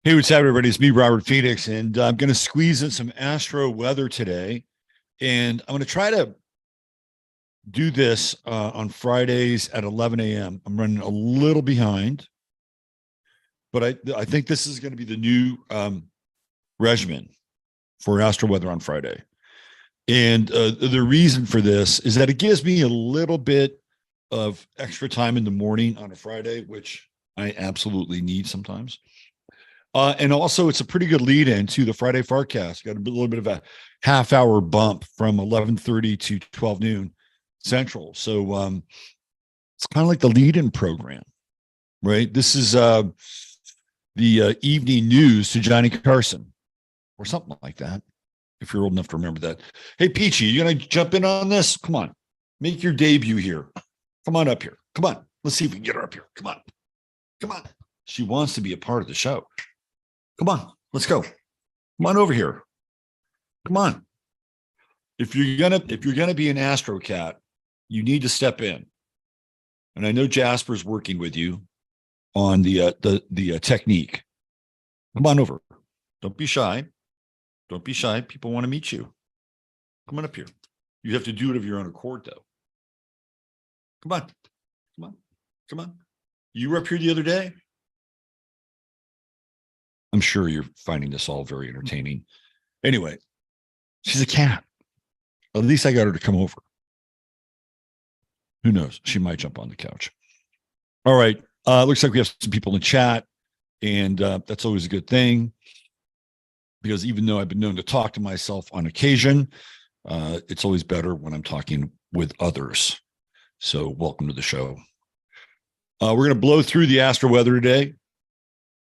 Hey, what's up, everybody? It's me, Robert Phoenix, and I'm going to squeeze in some Astro Weather today. And I'm going to try to do this on Fridays at 11 a.m. I'm running a little behind, but I think this is going to be the new regimen for Astro Weather on Friday. And the reason for this is that it gives me a little bit of extra time in the morning on a Friday, which I absolutely need sometimes. And also, it's a pretty good lead in to the Friday forecast. Got a little bit of a half-hour bump from 11:30 to 12 noon Central. So it's kind of like the lead-in program, right? This is the evening news to Johnny Carson or something like that, if you're old enough to remember that. Hey, Peachy, you going to jump in on this? Come on. Make your debut here. Come on up here. Come on. Let's see if we can get her up here. Come on. Come on. She wants to be a part of the show. Come on, let's go. Come on over here. Come on. If you're gonna be an Astro Cat, you need to step in. And I know Jasper's working with you on the technique. Come on over. Don't be shy. Don't be shy. People want to meet you. Come on up here. You have to do it of your own accord, though. Come on. Come on. Come on. You were up here the other day. I'm sure you're finding this all very entertaining. Anyway, she's a cat. At least I got her to come over. Who knows? She might jump on the couch. All right. Looks like we have some people in chat, and that's always a good thing, because even though I've been known to talk to myself on occasion, it's always better when I'm talking with others. So welcome to the show. We're going to blow through the Astro Weather today.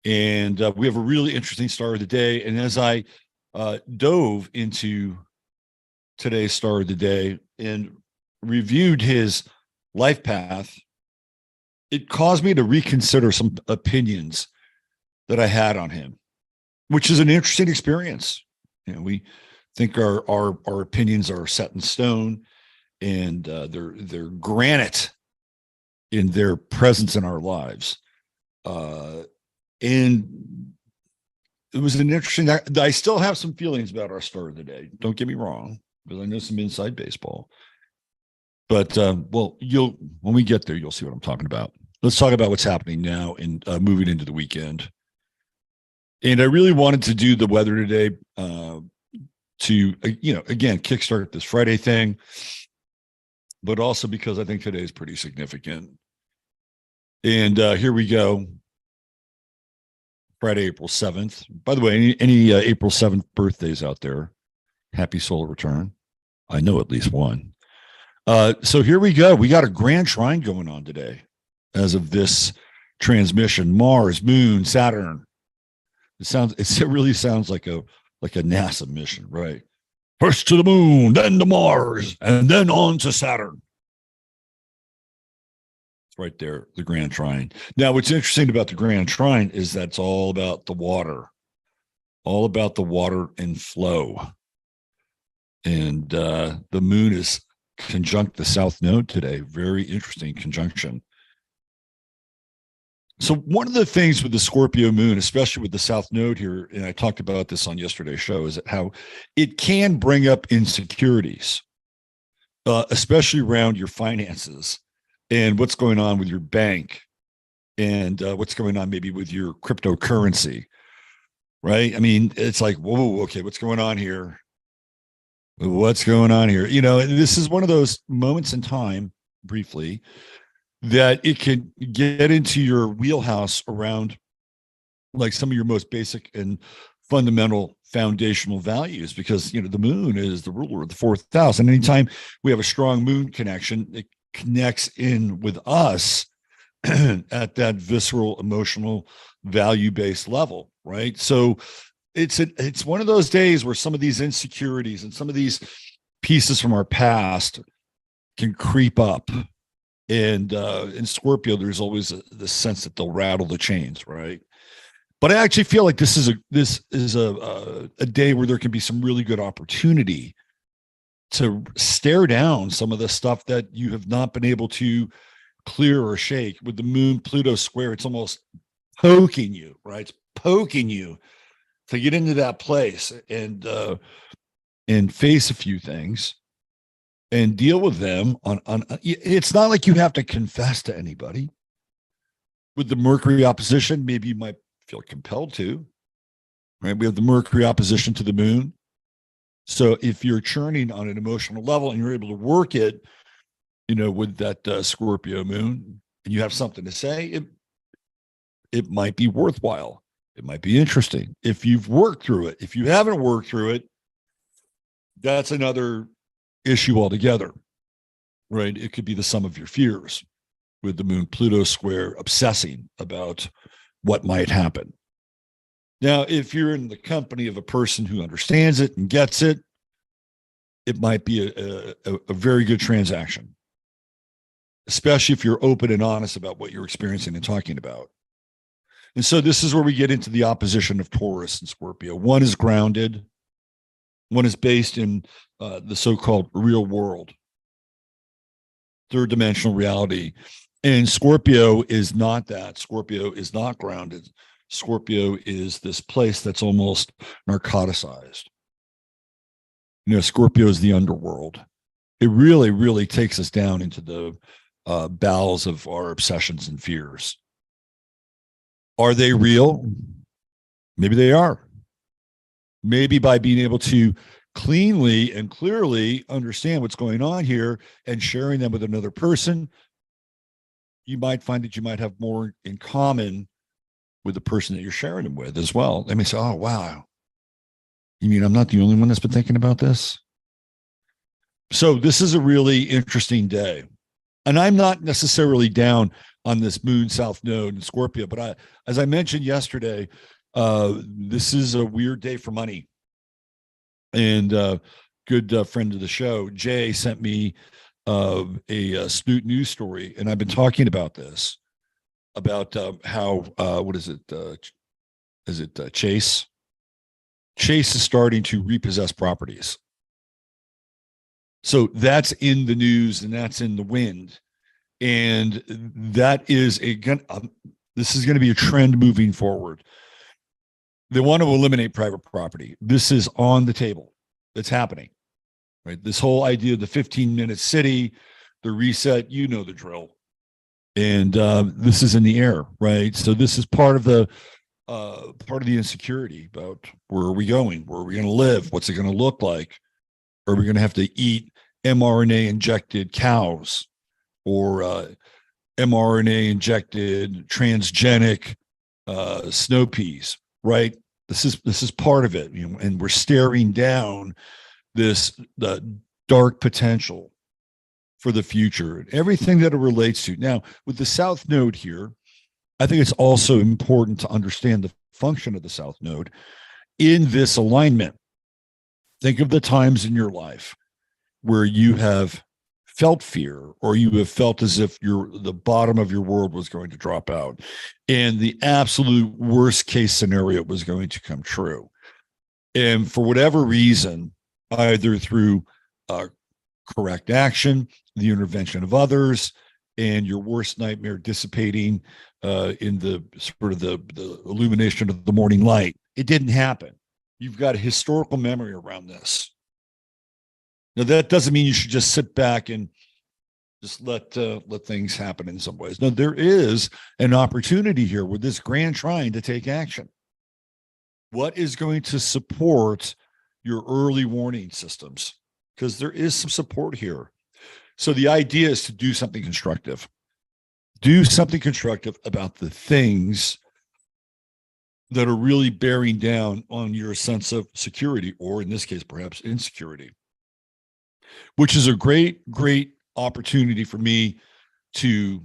And we have a really interesting star of the day. And as I dove into today's star of the day and reviewed his life path, it caused me to reconsider some opinions that I had on him, which is an interesting experience. You know, we think our opinions are set in stone, and they're granite in their presence in our lives. And it was an interesting, I still have some feelings about our star of the day. Don't get me wrong, because I know some inside baseball. But, well, when we get there, you'll see what I'm talking about. Let's talk about what's happening now and moving into the weekend. And I really wanted to do the weather today to, again, kickstart this Friday thing, but also because I think today is pretty significant. And here we go. Friday, April 7th. By the way, any April 7th birthdays out there, happy solar return. I know at least one. So here we go. We got a grand trine going on today as of this transmission. Mars, Moon, Saturn. It really sounds like a NASA mission, right? First to the Moon, then to Mars, and then on to Saturn. Right there, the grand trine. Now, what's interesting about the grand trine is that's all about the water and flow. And the moon is conjunct the south node today. Very interesting conjunction. So one of the things with the Scorpio moon, especially with the south node here, and I talked about this on yesterday's show, is how it can bring up insecurities, especially around your finances and what's going on with your bank, and what's going on maybe with your cryptocurrency, right? I mean, it's like, whoa, okay, what's going on here? What's going on here? You know, this is one of those moments in time, briefly, that it can get into your wheelhouse around like some of your most basic and fundamental foundational values, because, the moon is the ruler of the fourth house. And anytime we have a strong moon connection, it connects in with us at that visceral, emotional, value-based level, right? So it's one of those days where some of these insecurities and some of these pieces from our past can creep up. And in Scorpio, there's always the sense that they'll rattle the chains, right? But I actually feel like this is a day where there can be some really good opportunity to stare down some of the stuff that you have not been able to clear or shake. With the moon Pluto square, it's almost poking you, right? It's poking you to get into that place and face a few things and deal with them on it's not like you have to confess to anybody. With the Mercury opposition, maybe you might feel compelled to, right? We have the Mercury opposition to the moon. So if you're churning on an emotional level and you're able to work it, with that Scorpio moon, and you have something to say, it might be worthwhile. It might be interesting if you've worked through it. If you haven't worked through it, that's another issue altogether, right? It could be the sum of your fears with the moon Pluto square obsessing about what might happen. Now, if you're in the company of a person who understands it and gets it, it might be a very good transaction, especially if you're open and honest about what you're experiencing and talking about. And so this is where we get into the opposition of Taurus and Scorpio. One is grounded. One is based in the so-called real world, third dimensional reality. And Scorpio is not that. Scorpio is not grounded. Scorpio is this place that's almost narcoticized. Scorpio is the underworld. It really, really takes us down into the bowels of our obsessions and fears. Are they real? Maybe they are. Maybe by being able to cleanly and clearly understand what's going on here and sharing them with another person, you might find that you might have more in common with the person that you're sharing them with as well. They may say, oh, wow. You mean I'm not the only one that's been thinking about this? So this is a really interesting day. And I'm not necessarily down on this moon south node in Scorpio, but as I mentioned yesterday, this is a weird day for money. And good friend of the show, Jay, sent me a Snoot news story, and I've been talking about this, about how what is it? Is it Chase? Chase is starting to repossess properties. So that's in the news and that's in the wind. And that is this is going to be a trend moving forward. They want to eliminate private property. This is on the table. It's happening, right? This whole idea of the 15-minute city, the reset, the drill. And this is in the air, right? So this is part of the insecurity about where are we going? Where are we going to live? What's it going to look like? Are we going to have to eat mRNA injected cows or mRNA injected transgenic snow peas, right? This is part of it, and we're staring down the dark potential for the future and everything that it relates to. Now, with the South Node here, I think it's also important to understand the function of the South Node in this alignment. Think of the times in your life where you have felt fear, or you have felt as if the bottom of your world was going to drop out and the absolute worst case scenario was going to come true. And for whatever reason, either through correct action, the intervention of others, and your worst nightmare dissipating in the sort of the illumination of the morning light, it didn't happen. You've got a historical memory around this. Now, that doesn't mean you should just sit back and just let things happen in some ways. No, there is an opportunity here with this grand trine to take action. What is going to support your early warning systems? Because there is some support here. So the idea is to do something constructive. Do something constructive about the things that are really bearing down on your sense of security, or in this case, perhaps insecurity, which is a great, great opportunity for me to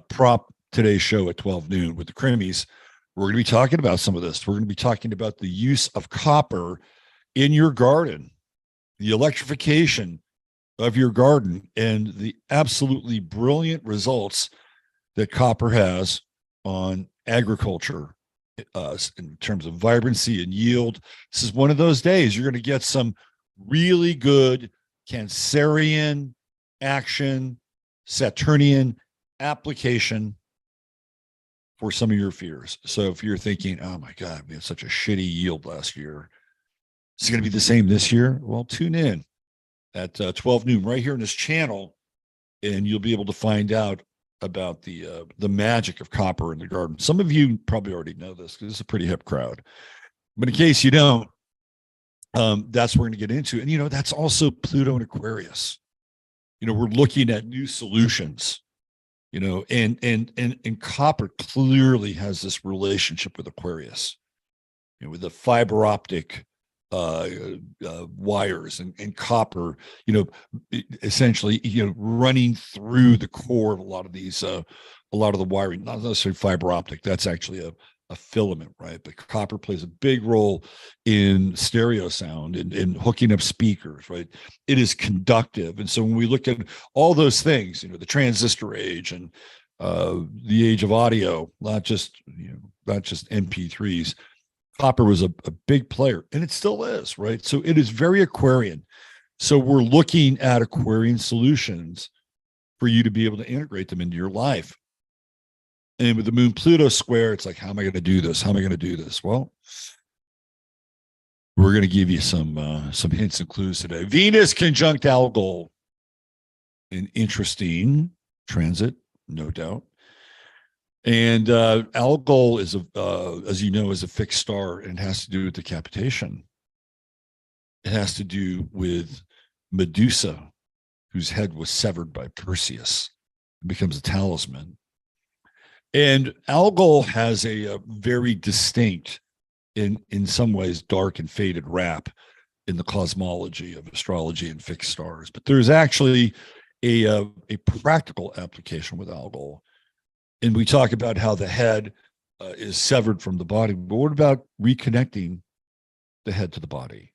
prop today's show at 12 noon with the Cremies. We're going to be talking about some of this. We're going to be talking about the use of copper in your garden, the electrification of your garden, and the absolutely brilliant results that copper has on agriculture in terms of vibrancy and yield. This is one of those days you're going to get some really good Cancerian action, Saturnian application for some of your fears. So if you're thinking, oh my God, we had such a shitty yield last year, it's going to be the same this year. Well, tune in at 12 noon right here in this channel, and you'll be able to find out about the magic of copper in the garden. Some of you probably already know this because it's a pretty hip crowd, but in case you don't, that's what we're going to get into. And that's also Pluto and Aquarius. We're looking at new solutions. And copper clearly has this relationship with Aquarius. With the fiber optic wires and copper, essentially, running through the core of a lot of the wiring, not necessarily fiber optic. That's actually a filament, right? But copper plays a big role in stereo sound and hooking up speakers, right? It is conductive. And so when we look at all those things, the transistor age and the age of audio, not just MP3s, copper was a big player, and it still is, right? So it is very Aquarian. So we're looking at Aquarian solutions for you to be able to integrate them into your life. And with the moon Pluto square, it's like, how am I going to do this? How am I going to do this? Well, we're going to give you some hints and clues today. Venus conjunct Algol, an interesting transit, no doubt. And Algol is as you know, is a fixed star, and it has to do with decapitation. It has to do with Medusa, whose head was severed by Perseus. It becomes a talisman. And Algol has a very distinct, in some ways, dark and faded rap in the cosmology of astrology and fixed stars. But there's actually a practical application with Algol. And we talk about how the head is severed from the body. But what about reconnecting the head to the body?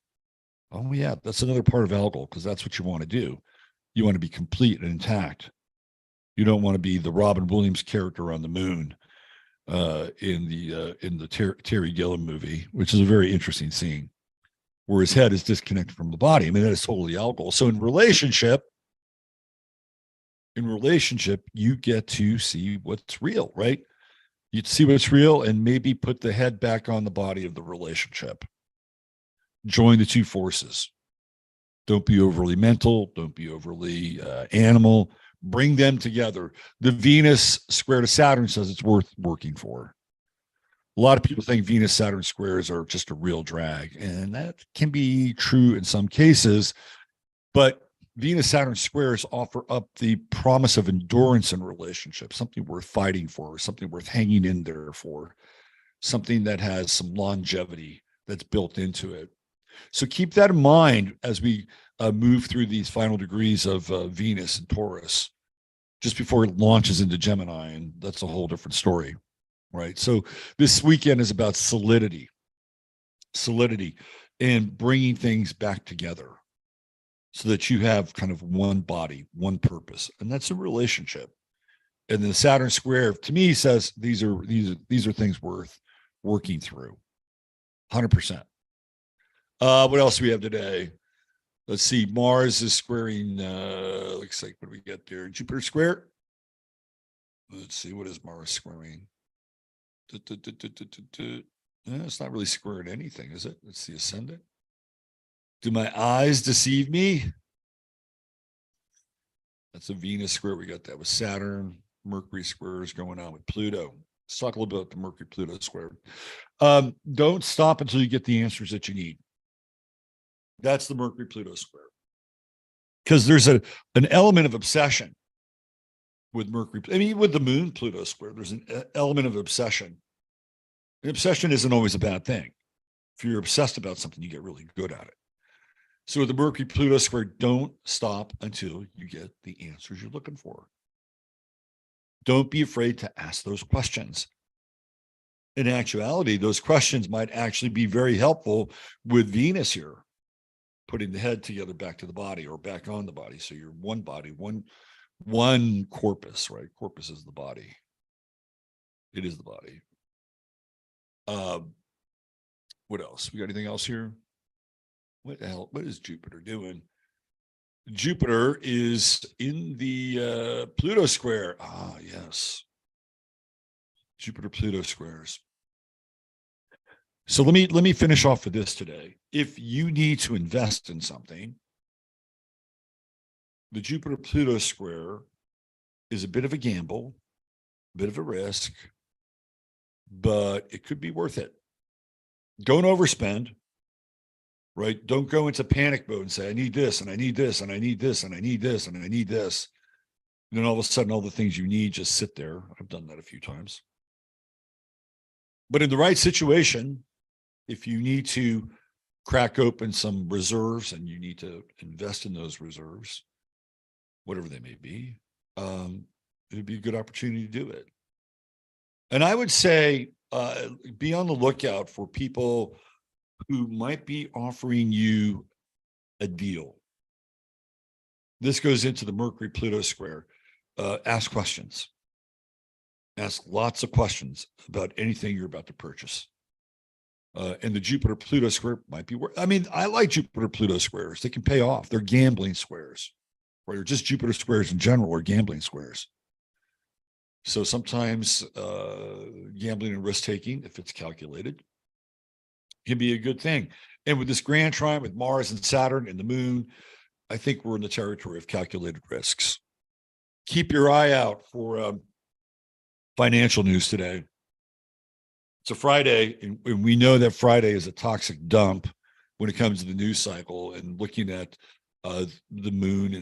Oh, yeah, that's another part of Algol, because that's what you want to do. You want to be complete and intact. You don't want to be the Robin Williams character on the moon in the Terry Gilliam movie, which is a very interesting scene, where his head is disconnected from the body. I mean, that is totally Algol. So in relationship, you get to see what's real, right? You see what's real and maybe put the head back on the body of the relationship. Join the two forces. Don't be overly mental. Don't be overly animal. Bring them together. The Venus square to Saturn says it's worth working for. A lot of people think Venus-Saturn squares are just a real drag, and that can be true in some cases, but Venus-Saturn squares offer up the promise of endurance in relationships, something worth fighting for, something worth hanging in there for, something that has some longevity that's built into it. So keep that in mind as we move through these final degrees of Venus and Taurus, just before it launches into Gemini, and that's a whole different story, right? So this weekend is about solidity, and bringing things back together so that you have kind of one body, one purpose, and that's a relationship. And the Saturn square, to me, says these are things worth working through, 100%. What else do we have today? Let's see. Mars is squaring, looks like, what do we get there? Jupiter square. Let's see. What is Mars squaring? It's not really squaring anything, is it? It's the ascendant. Do my eyes deceive me? That's a Venus square. We got that with Saturn. Mercury square is going on with Pluto. Let's talk a little bit about the Mercury-Pluto square. Don't stop until you get the answers that you need. That's the Mercury-Pluto square. Because there's an element of obsession with Mercury. I mean, with the Moon-Pluto square, there's an element of obsession. And obsession isn't always a bad thing. If you're obsessed about something, you get really good at it. So with the Mercury-Pluto square, don't stop until you get the answers you're looking for. Don't be afraid to ask those questions. In actuality, those questions might actually be very helpful with Venus here, putting the head together back to the body or back on the body. So you're one body, one corpus, right? Corpus is the body. It is the body. What else? We got anything else here? What the hell? What is Jupiter doing? Jupiter is in the Pluto square. Ah, yes. Jupiter-Pluto squares. So let me finish off with this today. If you need to invest in something, the Jupiter-Pluto square is a bit of a gamble, a bit of a risk, but it could be worth it. Don't overspend, right? Don't go into panic mode and say, I need this, and I need this, and I need this, and I need this, and I need this. And then all of a sudden, all the things you need just sit there. I've done that a few times. But in the right situation, if you need to crack open some reserves and you need to invest in those reserves, whatever they may be, it'd be a good opportunity to do it. And I would say be on the lookout for people who might be offering you a deal. This goes into the Mercury-Pluto square. Ask questions. Ask lots of questions about anything you're about to purchase. And the Jupiter-Pluto square might be worth. I mean, I like Jupiter-Pluto squares. They can pay off. They're gambling squares, or just Jupiter squares in general are gambling squares. So sometimes gambling and risk taking, if it's calculated, can be a good thing. And with this grand trine with Mars and Saturn and the moon, I think we're in the territory of calculated risks. Keep your eye out for financial news today. It's a Friday, and we know that Friday is a toxic dump when it comes to the news cycle, and looking at the moon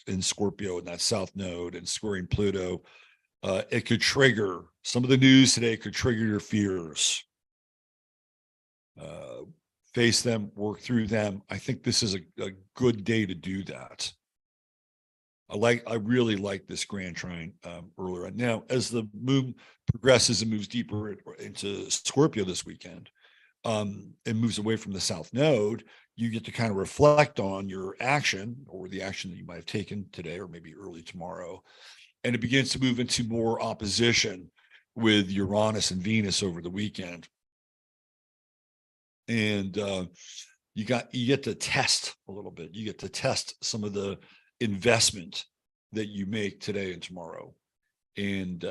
in Scorpio and that south node and squaring Pluto, it could trigger some of the news today, could trigger your fears. Face them, work through them. I think this is a good day to do that. I really like this grand trine earlier. Now, as the moon progresses and moves deeper into Scorpio this weekend, and moves away from the south node, you get to kind of reflect on your action, or the action that you might have taken today or maybe early tomorrow. And it begins to move into more opposition with Uranus and Venus over the weekend. And you get to test a little bit. You get to test some of the investment that you make today and tomorrow, and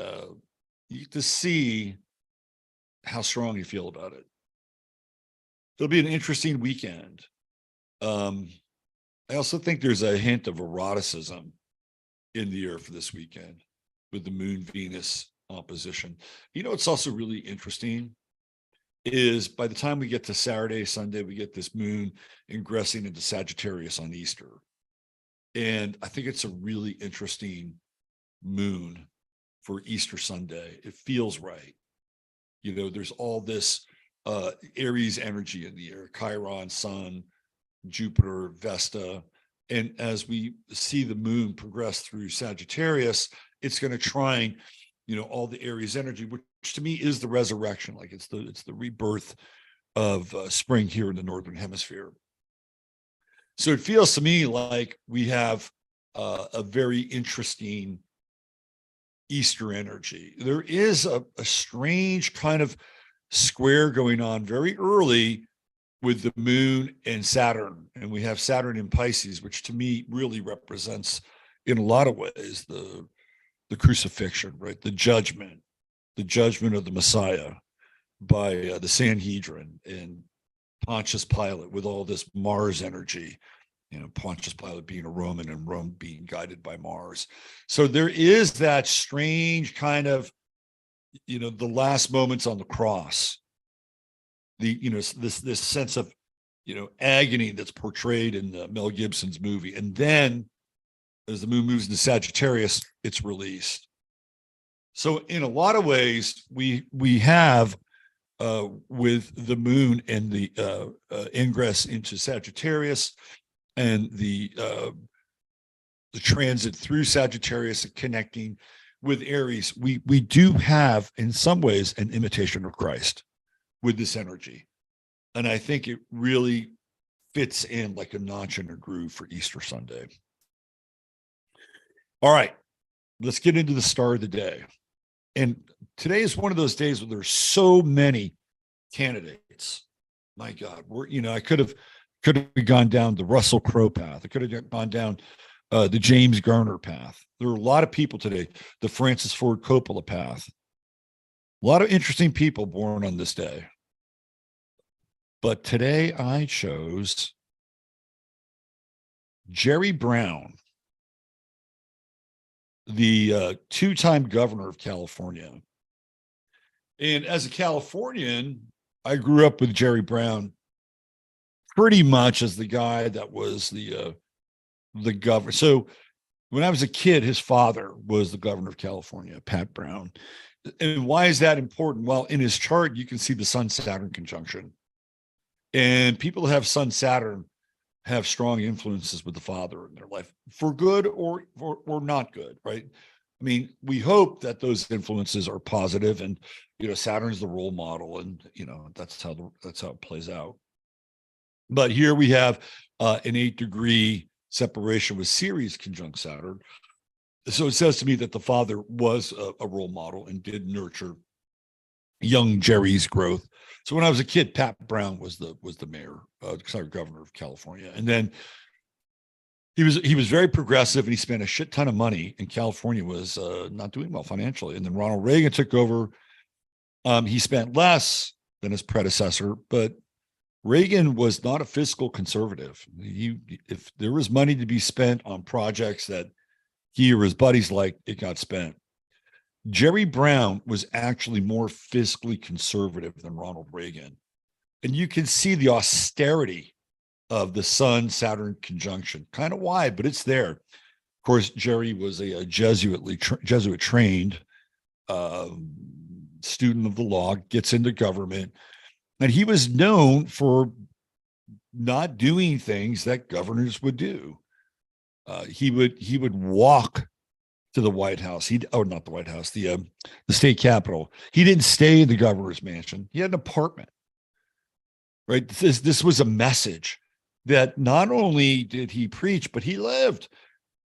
you get to see how strong you feel about it. It'll be an interesting weekend. I also think there's a hint of eroticism in the air for this weekend with the moon Venus opposition. You know, it's also really interesting is by the time we get to Saturday, Sunday, we get this moon ingressing into Sagittarius on Easter. And I think it's a really interesting moon for Easter Sunday. It feels right. You know, there's all this Aries energy in the air, Chiron, Sun, Jupiter, Vesta. And as we see the moon progress through Sagittarius, it's going to trine, you know, all the Aries energy, which to me is the resurrection. Like it's the rebirth of spring here in the Northern Hemisphere. So it feels to me like we have a very interesting Easter energy. There is a strange kind of square going on very early with the moon and Saturn. And we have Saturn in Pisces, which to me really represents in a lot of ways the crucifixion, right? The judgment of the Messiah by the Sanhedrin and Pontius Pilate with all this Mars energy, you know, Pontius Pilate being a Roman and Rome being guided by Mars. So there is that strange kind of, you know, the last moments on the cross, the, you know, this sense of, you know, agony that's portrayed in Mel Gibson's movie. And then as the moon moves into Sagittarius, it's released. So in a lot of ways, we have with the moon and the ingress into Sagittarius and the transit through Sagittarius and connecting with Aries, we do have in some ways an imitation of Christ with this energy. And I think it really fits in like a notch in a groove for Easter Sunday. All right, let's get into the star of the day. And today is one of those days where there's so many candidates. My God, I could have gone down the Russell Crowe path. I could have gone down the James Garner path. There are a lot of people today, the Francis Ford Coppola path. A lot of interesting people born on this day. But today I chose Jerry Brown, the two-time governor of California. And as a Californian, I grew up with Jerry Brown pretty much as the guy that was the governor. So when I was a kid, his father was the governor of California, Pat Brown. And why is that important? Well, in his chart, you can see the Sun-Saturn conjunction. And people who have Sun-Saturn have strong influences with the father in their life, for good or not good, right? I mean, we hope that those influences are positive, and Saturn's the role model, and that's how it plays out. But here we have an 8-degree separation with Ceres conjunct Saturn. So it says to me that the father was a role model and did nurture young Jerry's growth. So when I was a kid, Pat Brown was the mayor, governor of California, and then he was very progressive, and he spent a shit ton of money, and California was not doing well financially. And then Ronald Reagan took over. He spent less than his predecessor, but Reagan was not a fiscal conservative. If there was money to be spent on projects that he or his buddies liked, it got spent. Jerry Brown was actually more fiscally conservative than Ronald Reagan. And you can see the austerity of the Sun-Saturn conjunction. Kind of wide, but it's there. Of course, Jerry was a Jesuit-trained student of the law, gets into government, and he was known for not doing things that governors would do. He would walk to the White House. Not the White House, the state capitol. He didn't stay in the governor's mansion. He had an apartment. Right? This was a message that not only did he preach, but he lived.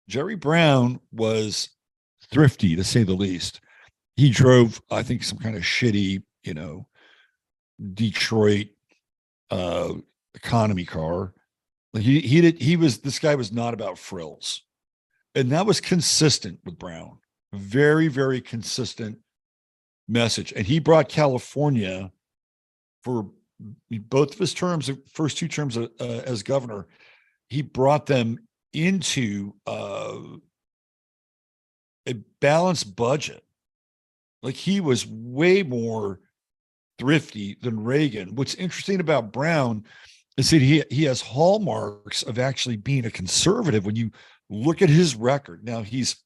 Jerry Brown was thrifty, to say the least. He drove, I think, some kind of shitty, Detroit economy car. This guy was not about frills. And that was consistent with Brown. Very, very consistent message. And he brought California, for both of his terms, first 2 terms as governor, he brought them into a balanced budget. Like, he was way more thrifty than Reagan. What's interesting about Brown is that he has hallmarks of actually being a conservative when you look at his record. Now, he's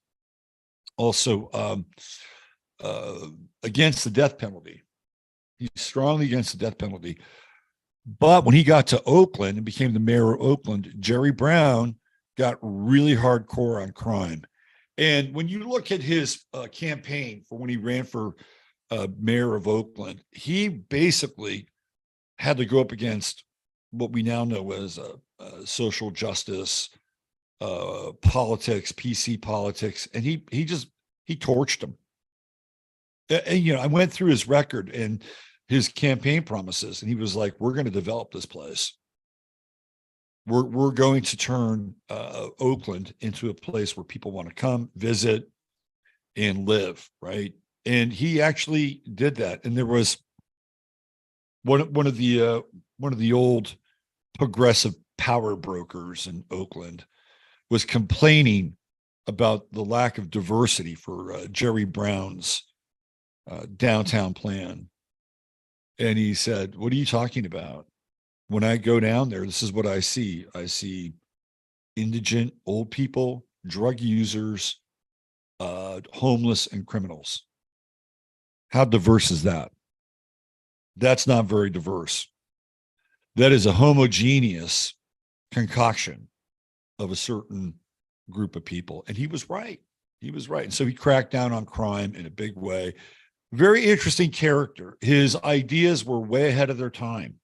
also against the death penalty. He's strongly against the death penalty. But when he got to Oakland and became the mayor of Oakland, Jerry Brown got really hardcore on crime. And when you look at his campaign for when he ran for mayor of Oakland, he basically had to go up against what we now know as social justice, politics, PC politics, and he torched him. And I went through his record and his campaign promises, and he was like, "We're going to develop this place. We're going to turn Oakland into a place where people want to come, visit, and live." Right, and he actually did that. And there was one of the old progressive power brokers in Oakland was complaining about the lack of diversity for Jerry Brown's downtown plan. And he said, "What are you talking about? When I go down there, this is what I see. I see indigent old people, drug users, homeless, and criminals. How diverse is that? That's not very diverse. That is a homogeneous concoction of a certain group of people." And he was right. He was right. And so he cracked down on crime in a big way. Very interesting character. His ideas were way ahead of their time.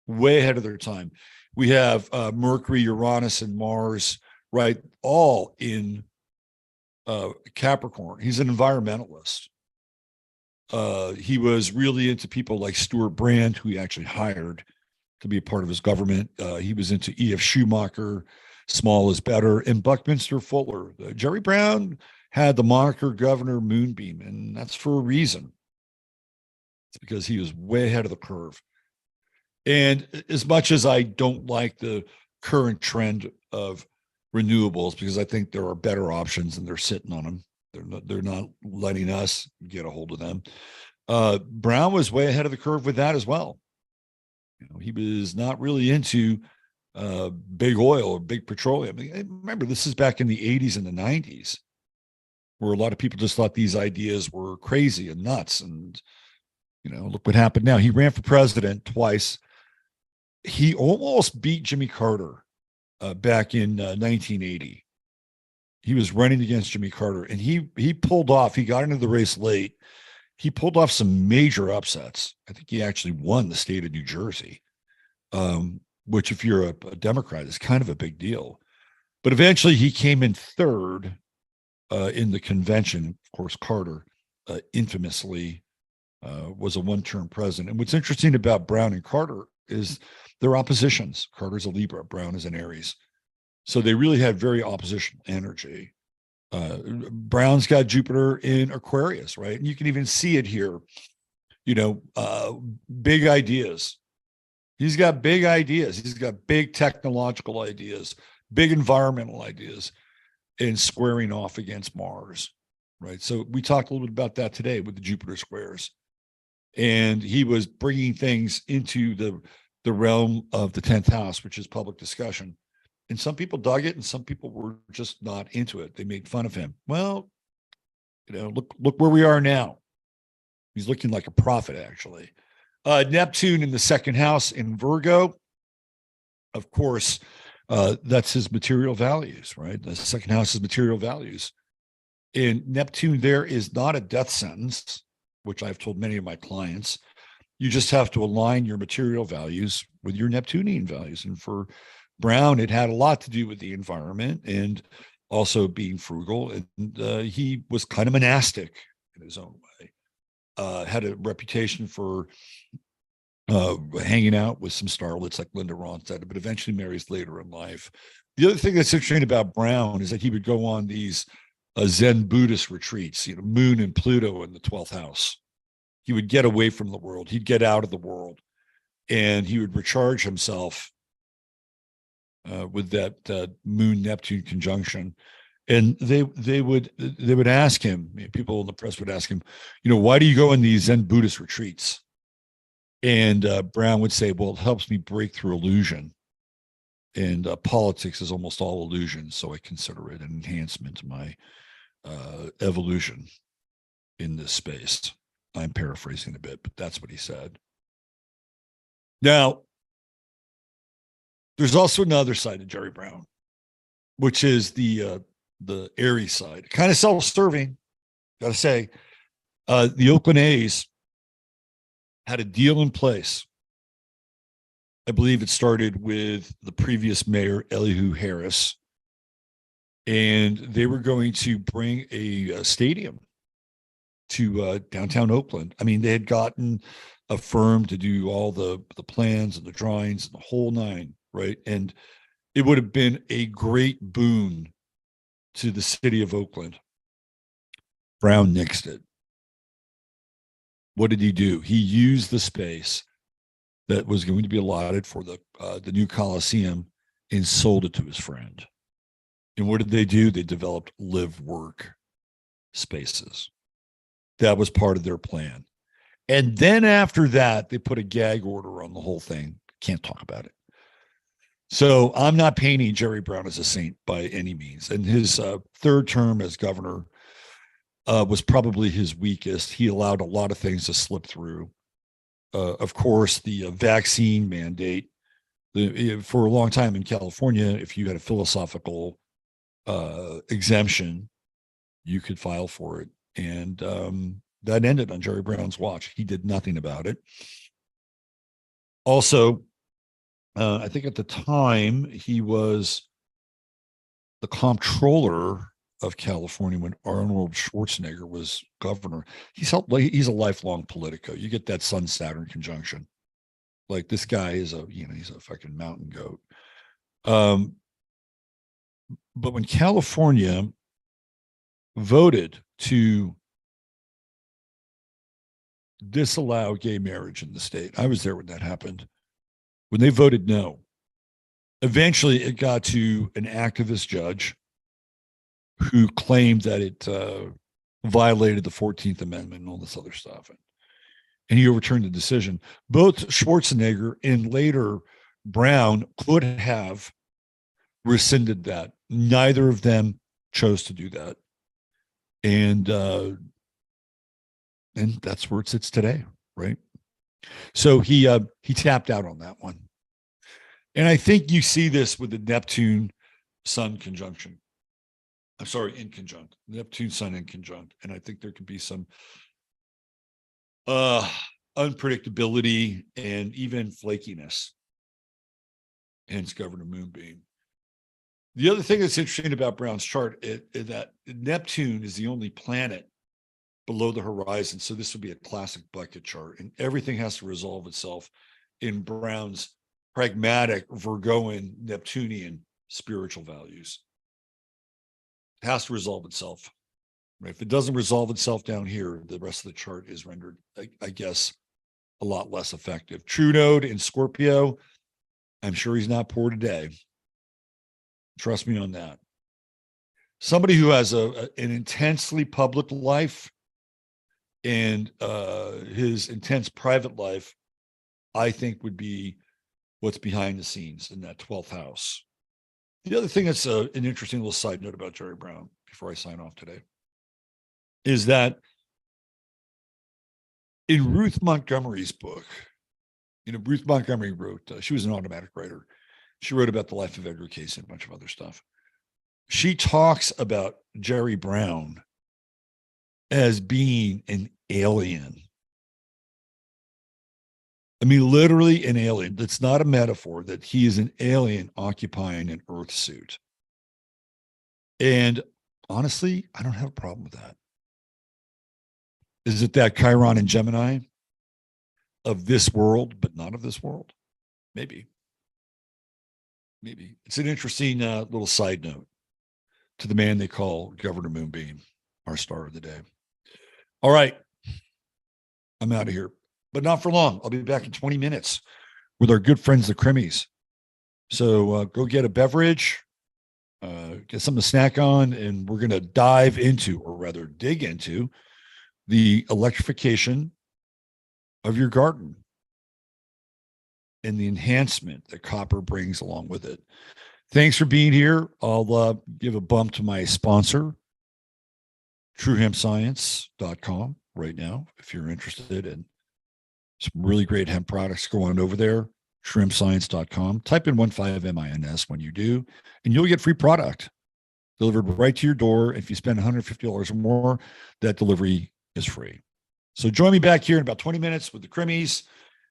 Way ahead of their time. We have Mercury, Uranus, and Mars, right, all in Capricorn. He's an environmentalist. He was really into people like Stuart Brand, who he actually hired to be a part of his government. He was into E.F. Schumacher, Small is Better, and Buckminster Fuller. Jerry Brown had the moniker Governor Moonbeam, and that's for a reason. It's because he was way ahead of the curve. And as much as I don't like the current trend of renewables, because I think there are better options and they're sitting on them, they're not letting us get a hold of them. Brown was way ahead of the curve with that as well. You know, he was not really into big oil or big petroleum. Remember, this is back in the 80s and the 90s, where a lot of people just thought these ideas were crazy and nuts. And, you know, look what happened now. He ran for president twice. He almost beat Jimmy Carter back in 1980. He was running against Jimmy Carter, and he pulled off. He got into the race late. He pulled off some major upsets. I think he actually won the state of New Jersey, which, if you're a Democrat, is kind of a big deal. But eventually, he came in third in the convention. Of course, Carter infamously was a one-term president. And what's interesting about Brown and Carter is they're oppositions. Carter's a Libra, Brown is an Aries. So they really had very oppositional energy. Brown's got Jupiter in Aquarius, right? And you can even see it here. You know, big ideas. He's got big ideas. He's got big technological ideas, big environmental ideas, and squaring off against Mars, right? So we talked a little bit about that today with the Jupiter squares. And he was bringing things into the realm of the 10th house, which is public discussion. And some people dug it and some people were just not into it. They made fun of him. Well, you know, look where we are now. He's looking like a prophet, actually. Neptune in the second house in Virgo. Of course, that's his material values, right? The second house is material values. And Neptune there is not a death sentence, which I've told many of my clients. You just have to align your material values with your Neptunian values. And for Brown, it had a lot to do with the environment and also being frugal. And he was kind of monastic in his own way. Had a reputation for hanging out with some starlets like Linda Ronstadt, but eventually marries later in life. The other thing that's interesting about Brown is that he would go on these Zen Buddhist retreats, you know, Moon and Pluto in the 12th house. He would get away from the world. He'd get out of the world, and he would recharge himself with that Moon Neptune conjunction. And they would ask him. People in the press would ask him, you know, why do you go on these Zen Buddhist retreats? And Brown would say, well, it helps me break through illusion. And politics is almost all illusion, so I consider it an enhancement to my evolution in this space. I'm paraphrasing a bit, but that's what he said. Now, there's also another side of Jerry Brown, which is the Aries side. Kind of self-serving, got to say. The Oakland A's had a deal in place. I believe it started with the previous mayor, Elihu Harris, and they were going to bring a stadium to downtown Oakland. I mean, they had gotten a firm to do all the plans and the drawings and the whole nine, right? And it would have been a great boon to the city of Oakland. Brown nixed it. What did he do? He used the space that was going to be allotted for the new Coliseum and sold it to his friend. And what did they do? They developed live work spaces. That was part of their plan. And then after that, they put a gag order on the whole thing. Can't talk about it. So I'm not painting Jerry Brown as a saint by any means. And his third term as governor was probably his weakest. He allowed a lot of things to slip through. Of course, the vaccine mandate. For a long time in California, if you had a philosophical exemption, you could file for it. And that ended on Jerry Brown's watch. He did nothing about it. Also, I think at the time he was the comptroller of California when Arnold Schwarzenegger was governor. He's a lifelong Politico. You get that Sun Saturn conjunction. Like, this guy is he's a fucking mountain goat. But when California voted to disallow gay marriage in the state. I was there when that happened. When they voted no, eventually it got to an activist judge who claimed that it violated the 14th Amendment and all this other stuff. And he overturned the decision. Both Schwarzenegger and later Brown could have rescinded that. Neither of them chose to do that. And that's where it sits today, right? So he tapped out on that one. And I think you see this with the Neptune Sun conjunction. I'm sorry, in conjunct. Neptune Sun in conjunct. And I think there could be some unpredictability and even flakiness. Hence governor Moonbeam. The other thing that's interesting about Brown's chart is that Neptune is the only planet below the horizon. So this would be a classic bucket chart, and everything has to resolve itself in Brown's pragmatic Virgoan Neptunian spiritual values. It has to resolve itself. Right? If it doesn't resolve itself down here, the rest of the chart is rendered, I guess, a lot less effective. True node in Scorpio, I'm sure he's not poor today. Trust me on that. Somebody who has an intensely public life and his intense private life, I think would be what's behind the scenes in that 12th house. The other thing that's an interesting little side note about Jerry Brown before I sign off today is that in Ruth Montgomery's book, Ruth Montgomery wrote, she was an automatic writer. She wrote about the life of Edgar Cayce and a bunch of other stuff. She talks about Jerry Brown as being an alien. I mean, literally an alien. That's not a metaphor, that he is an alien occupying an Earth suit. And honestly, I don't have a problem with that. Is it that Chiron and Gemini of this world, but not of this world? Maybe. It's an interesting little side note to the man they call Governor Moonbeam, our star of the day. All right. I'm out of here, but not for long. I'll be back in 20 minutes with our good friends, the Crimmies. So go get a beverage, get something to snack on, and we're going to dive into, or rather dig into, the electrification of your garden and the enhancement that copper brings along with it. Thanks for being here. I'll give a bump to my sponsor, truehempscience.com right now. If you're interested in some really great hemp products, go on over there, truehempscience.com. Type in 15MINS when you do, and you'll get free product delivered right to your door. If you spend $150 or more, that delivery is free. So join me back here in about 20 minutes with the Crimmies,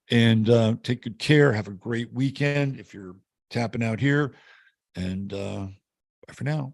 and take good care. Have a great weekend if you're tapping out here, and bye for now.